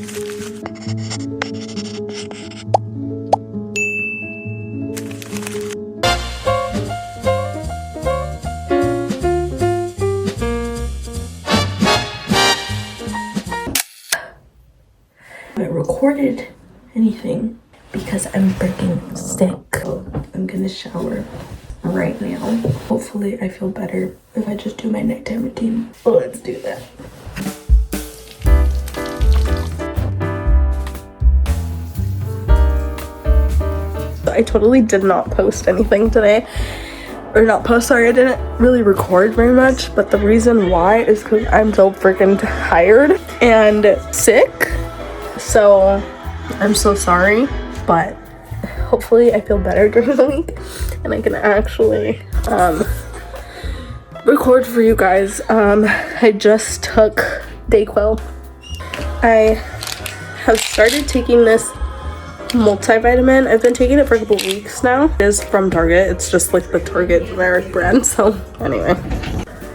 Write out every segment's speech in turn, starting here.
I recorded anything because I'm freaking sick. I'm gonna shower right now. Hopefully I feel better if I just do my nighttime routine. Well, let's do that. I totally did not post anything today. Or not post, sorry, I didn't really record very much, but the reason why is because I'm so freaking tired and sick. So I'm so sorry, but hopefully I feel better during the week and I can actually record for you guys. I just took Dayquil. I have started taking this multivitamin. I've been taking it for a couple weeks now. It is from Target. It's just like the Target generic brand. So anyway,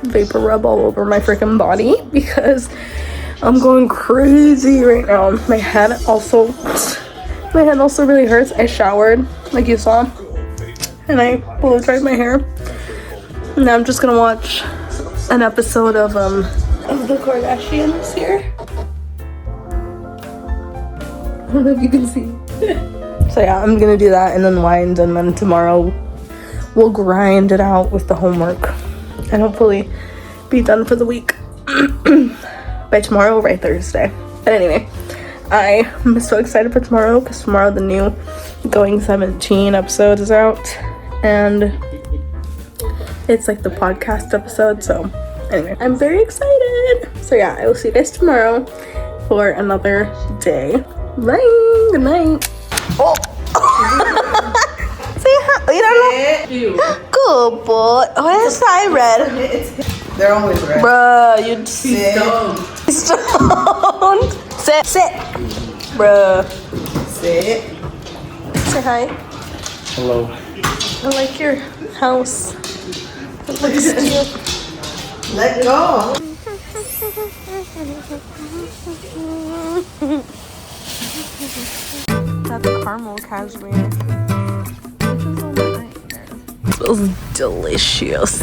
vapor rub all over my freaking body because I'm going crazy right now. My head also really hurts. I showered like you saw and I blow dried my hair. Now I'm just gonna watch an episode of the Kardashians here. I don't know if you can see. So yeah, I'm gonna do that and unwind, and then tomorrow we'll grind it out with the homework and hopefully be done for the week by tomorrow or by Thursday. But anyway, I'm so excited for tomorrow because tomorrow the new Going 17 episode is out and it's like the podcast episode. So anyway, I'm very excited. So yeah, I will see you guys tomorrow for another day. Bye. Good night. Oh. Say hi. You don't know. Good boy. Why is I red? They're always red. Bruh, you'd sit. Stoned. Sit. Bruh. Sit. Say hi. Hello. I like your house. It looks cute. Let go. That's caramel cashmere. It smells delicious.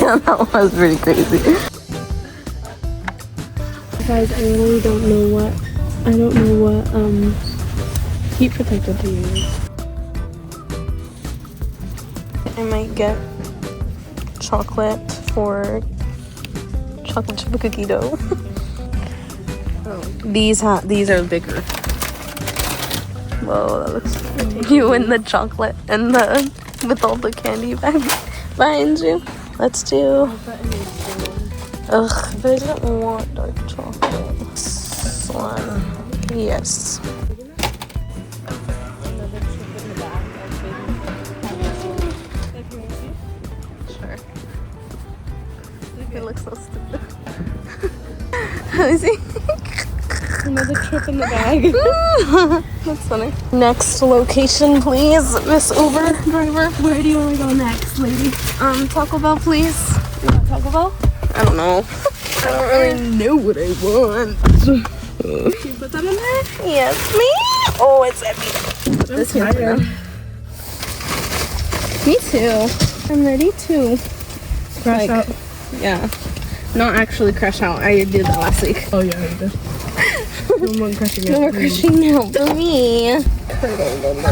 Yeah, that was pretty crazy. Guys, I really don't know what heat protectant to use. I might get chocolate for chocolate chip cookie dough. These are bigger. Whoa, that looks good. You and the chocolate and the with all the candy behind you. Let's do. Ugh, but I don't want dark chocolate. This one, yes. Sure. It looks so stupid. Let me see. Another trip in the bag. That's funny. Next location, please, Miss Uber driver. Where do you want to go next, lady? Taco Bell, please. You want Taco Bell? I don't know. I don't really know what I want. Can you put that in there? Yes, me. Oh, it's heavy. This tired. Me too. I'm ready to crash out. Yeah. Not actually crash out. I did that last week. Oh yeah, you did. No more crushing out. No more crushing out for me. Curdled a little bit.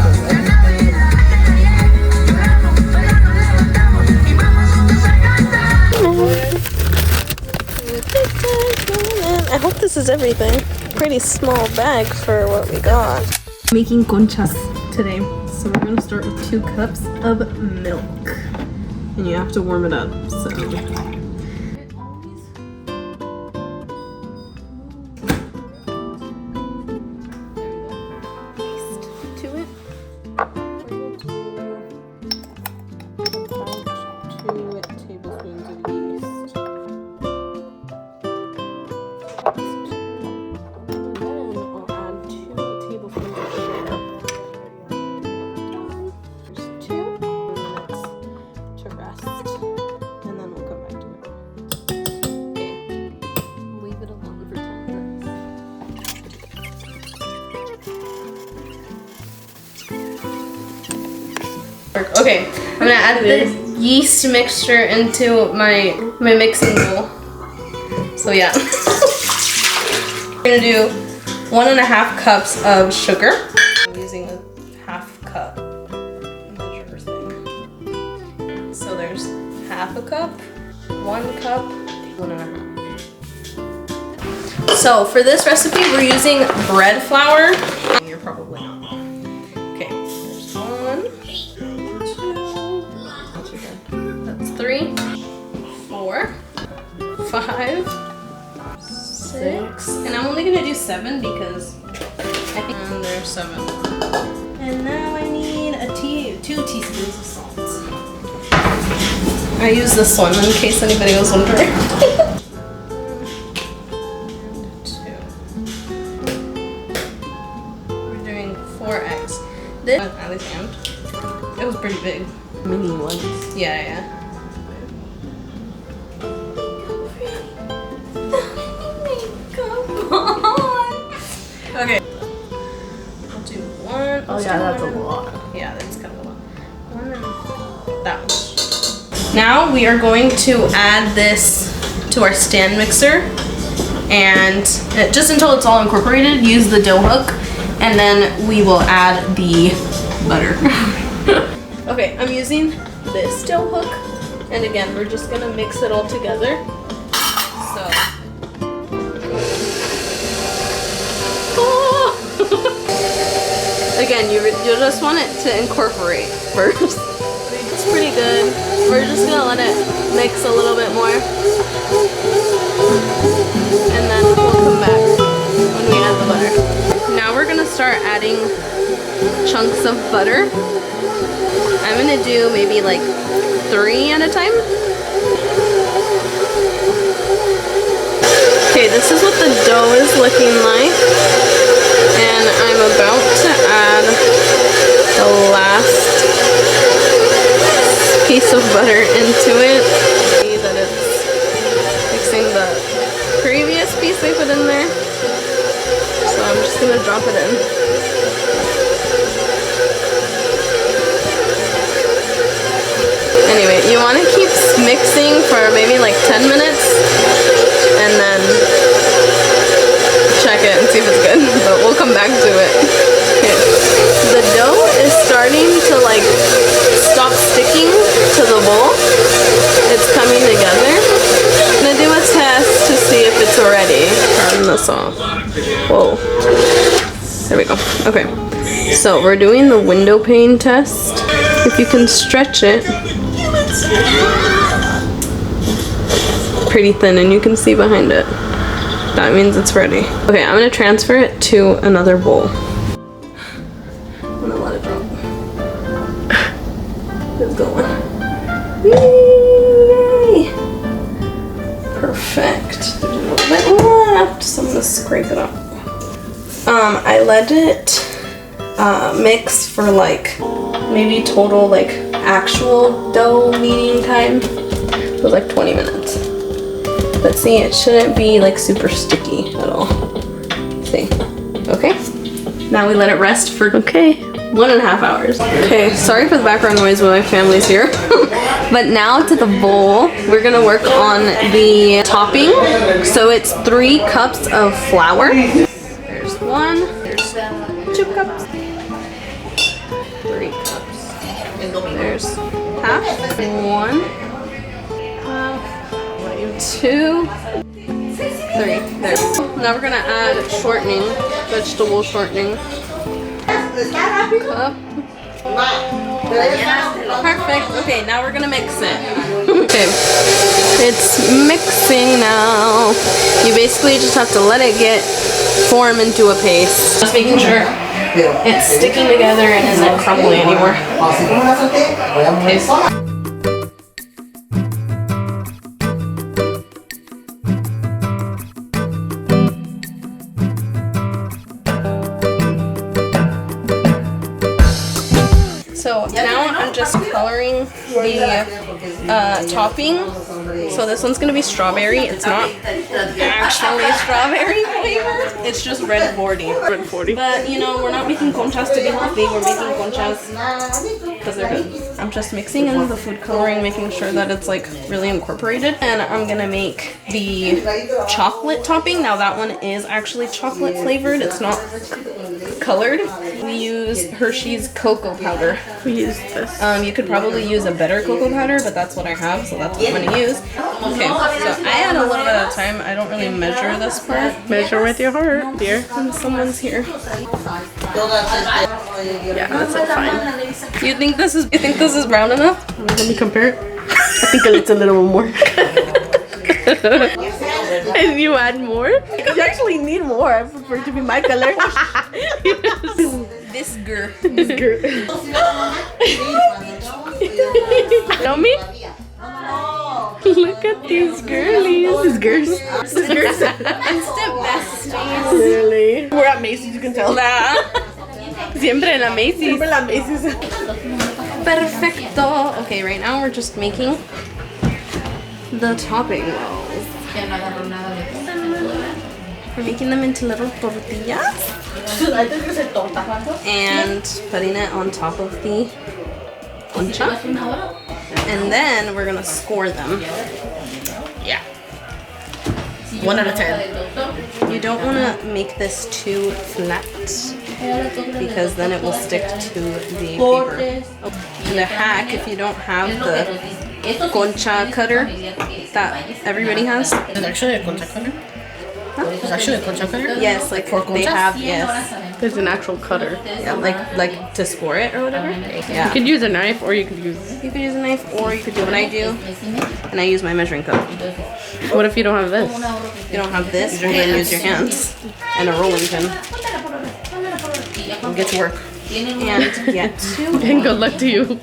I hope this is everything. Pretty small bag for what we got. Making conchas today. So we're gonna start with 2 cups of milk. And you have to warm it up, so. work. Okay, I'm gonna add the yeast mixture into my mixing bowl. So yeah. We're gonna do 1.5 cups of sugar. I'm using a half cup measure thing. So there's half a cup, 1 cup, 1.5. So for this recipe, we're using bread flour. You're probably not. Okay, there's 1, 2, that's 3, 4, 5, 6, and I'm only gonna do 7 because I think there's 7. And now I need 2 teaspoons of salt. I use this one in case anybody was wondering. This Alexand. It was pretty big. Mini ones. Yeah. Come on. Okay. I'll do 1. Oh yeah, that's a lot. Yeah, that's kind of a lot. 1 and that much. Now we are going to add this to our stand mixer, and just until it's all incorporated, use the dough hook. And then we will add the butter. Okay, I'm using this dough hook. And again, we're just gonna mix it all together. So. Oh. Again, you'll just want it to incorporate first. It's pretty good. We're just gonna let it mix a little bit more. And then we'll come back when we add the butter. Now we're gonna start adding chunks of butter. I'm gonna do maybe like 3 at a time. Okay, this is what the dough is looking like. And I'm about to add the last piece of butter into it. See that it's mixing the previous piece we put in there. So I'm just gonna drop it in. Anyway, you want to keep mixing for maybe like 10 minutes and then check it and see if it's good, but we'll come back to it. Okay. The dough is starting to like stop sticking to the bowl. It's coming together. I'm gonna do a test to see if it's ready. Turn this off. Whoa. There we go. Okay. So we're doing the window pane test. If you can stretch it. Pretty thin and you can see behind it. That means it's ready. Okay, I'm gonna transfer it to another bowl. I'm gonna let it drop. It's going. Yay! Perfect. There's a little bit left, so I'm gonna scrape it up. I let it mix for like maybe total like actual dough kneading time. It was like 20 minutes. But see, it shouldn't be like super sticky at all. See? Okay. Now we let it rest for 1.5 hours. Okay, sorry for the background noise when my family's here. But now to the bowl. We're gonna work on the topping. So it's 3 cups of flour. There's 1, there's 2 cups, 3 cups. There's half, 1, half, 2, 3. There. Now we're gonna add shortening, vegetable shortening. Cup. Perfect. Okay, now we're gonna mix it. Okay, it's mixing now. You basically just have to let it form into a paste. Just making sure it's sticking together and isn't crumbling anymore. Okay. So now I'm just coloring the topping So this one's gonna be strawberry. It's not actually strawberry flavor. It's just red 40. Red 40. But you know, we're not making conchas to be healthy. We're making conchas because they're good. I'm just mixing in the food coloring, making sure that it's like really incorporated. And I'm gonna make the chocolate topping. Now that one is actually chocolate flavored. It's not colored. We use Hershey's cocoa powder. We use this. You could probably use a better cocoa powder, but that's what I have, so that's what I'm gonna use. Okay, so I add a little bit at a time. I don't really measure this part. Measure with your heart, dear. And someone's here. Yeah, that's like fine. You think this is brown enough? Let me compare it. I think it's a little more. And you add more? You actually need more. I prefer it to be my color. This girl. This girl. Show me? Look at these girlies. These girls. These girls. Instant besties. Really? We're at Macy's, you can tell. Siempre en la Macy's. Siempre en la Macy's. Perfecto. Okay, right now we're just making the topping rolls. We're making them into little tortillas and putting it on top of the concha. And then we're gonna score them. Yeah. 1 out of 10. You don't want to make this too flat because then it will stick to the paper. And a hack, if you don't have the concha cutter that everybody has. It's actually a concha cutter? It's actually a concha cutter? Yes, like they have, yes. There's an actual cutter. Yeah, like to score it or whatever. You Yeah. could use a knife or you could use... You could use a knife or you could do what I do. And I use my measuring cup. What if you don't have this? If you don't have this, well, then use your hands and a rolling pin. Get to work. And get to And good luck to you.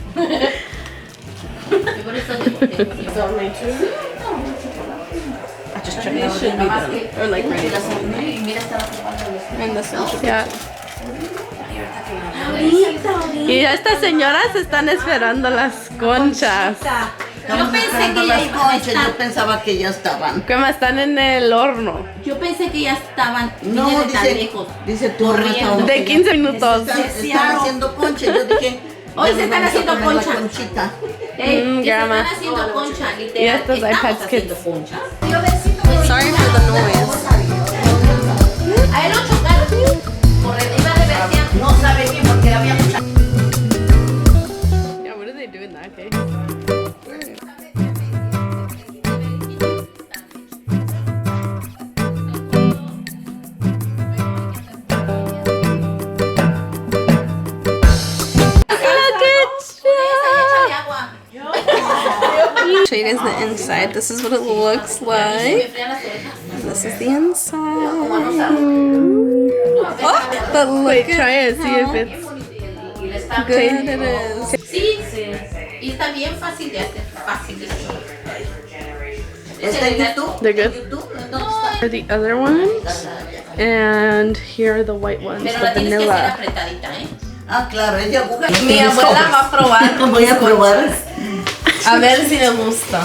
I just checked it should be done. Or like ready to go. And this one should be Yeah. Y a estas señoras están esperando las conchas. Yo pensé que ya iba a estar. Yo pensaba que ya estaban. Que más están en el horno. Yo pensé que ya estaban. No, Vine de tan dice, lejos. dice tú no Corriendo. estás- De 15 minutos. Están haciendo concha. Yo dije. Hoy se están haciendo concha. conchita. Que se grandma. están haciendo concha, literal. Y estos Estamos iPads haciendo Kids. concha. Sorry for the noise. A él lo chocaron. Correcto, iba reversear. No sabe bien porque había mucha. Yeah, what do they do in that case? Show you guys the inside. This is what it looks like. This is the inside. Oh, but look Wait, at try it. See if it's how good it is. Sí, y está bien fácil de hacer. Facilísimo. ¿Está en YouTube? they're good. YouTube, ¿dónde Here are the other ones, and here are the white ones, Pero the la tienes que hacer vanilla. apretadita, ¿eh? Ah, claro, ella busca. Mi abuela va a probar. Voy a probar. A ver si le gusta.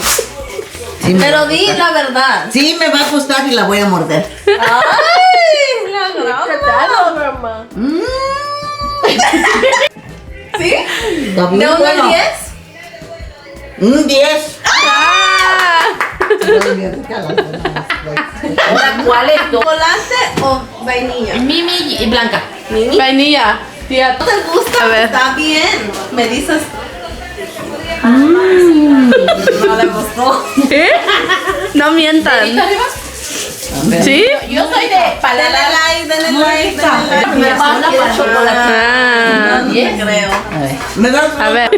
Sí, me va Pero a di gustar. la verdad. Sí, me va a gustar y la voy a morder. ¡Ay! La grama. ¿Sí? Está bien ¿De 1 al bueno. 10? Un 10. ¡Ah! Están bien ricas las demás. Ahora, ¿cuál es? ¿Chocolate o vainilla? Mimi y Blanca. Mimi. Vainilla. Tía, ¿No te gusta? A ver. Está bien. Me dices. No le gustó. ¿Eh? No mientan. ¿Sí? Yo soy de Dale palabra. like, dale like, dale like. Mi hermana quiere chocolate. Ah. No creo. ¿Me das? A ver,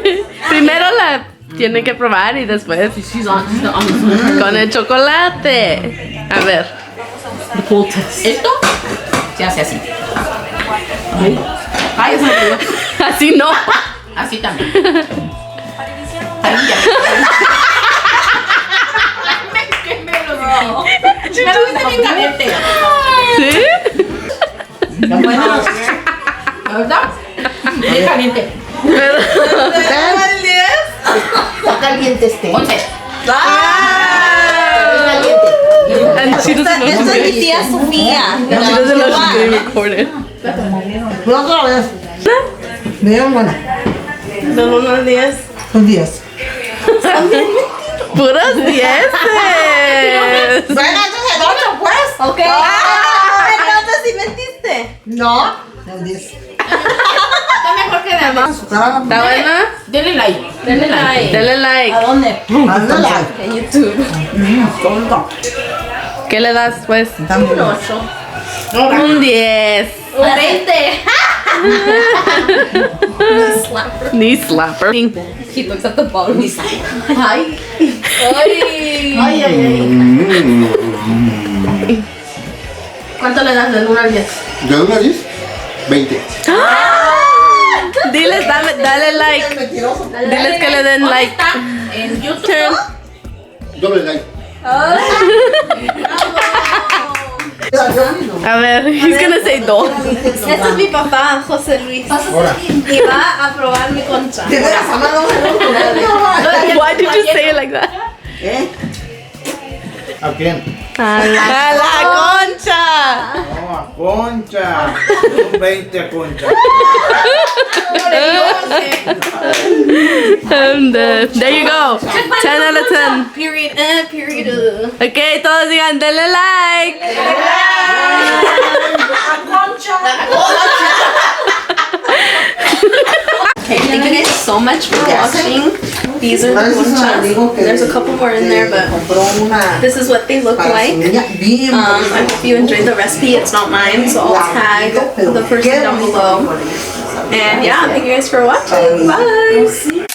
primero la tiene que probar y después con el chocolate. A ver. Esto se hace así. Ay, eso no. Así no. Así también. Ahí ya. Me lo hice bien caliente. ¿Sí? ¿Verdad? Bien caliente. Pero- ¿Al 10? Está caliente este. 11. ¡Ay! She doesn't know Esta es mi she's tía Sofía. She doesn't know she's getting recorded. La otra vez. Me dieron buena. Del 1 al 10. Son 10. Puros 10. Bueno, entonces el 8 pues. Ok. Ah, entonces sí mentiste. No. El 10. Está mejor que de mamá. ¿Está buena? Denle like. Denle like. Denle like. ¿A dónde? Hazle like. En YouTube. Tonto. ¿Qué le das, pues? También. 8. Un 10. Un 20. Knee slapper. He looks at the bottom. He's like, Ay. Ay. Ay, ay, ¿Cuánto le das del 1 al 10? ¿De 1 a 10? 20. Diles, dale like. Mentiroso. Diles que le den ¿Dónde like. está? En YouTube. Turn. Doble like. A ver, he's gonna say 2. este es mi papá, José Luis. Y va a probar mi concha. Te voy a llamar a Why did you say it like that? ¿Eh? ¿A quién? A la concha. No, a Concha. Un 20 a Concha. I'm dead. There you go. 10 out of 10. Period. Period. Ok, todos digan, denle like. Okay, thank you guys so much for watching. These are the conchas. There's a couple more in there, but this is what they look like. I hope you enjoyed the recipe. It's not mine, so I'll tag the person down below. And yeah, thank you guys for watching. Bye.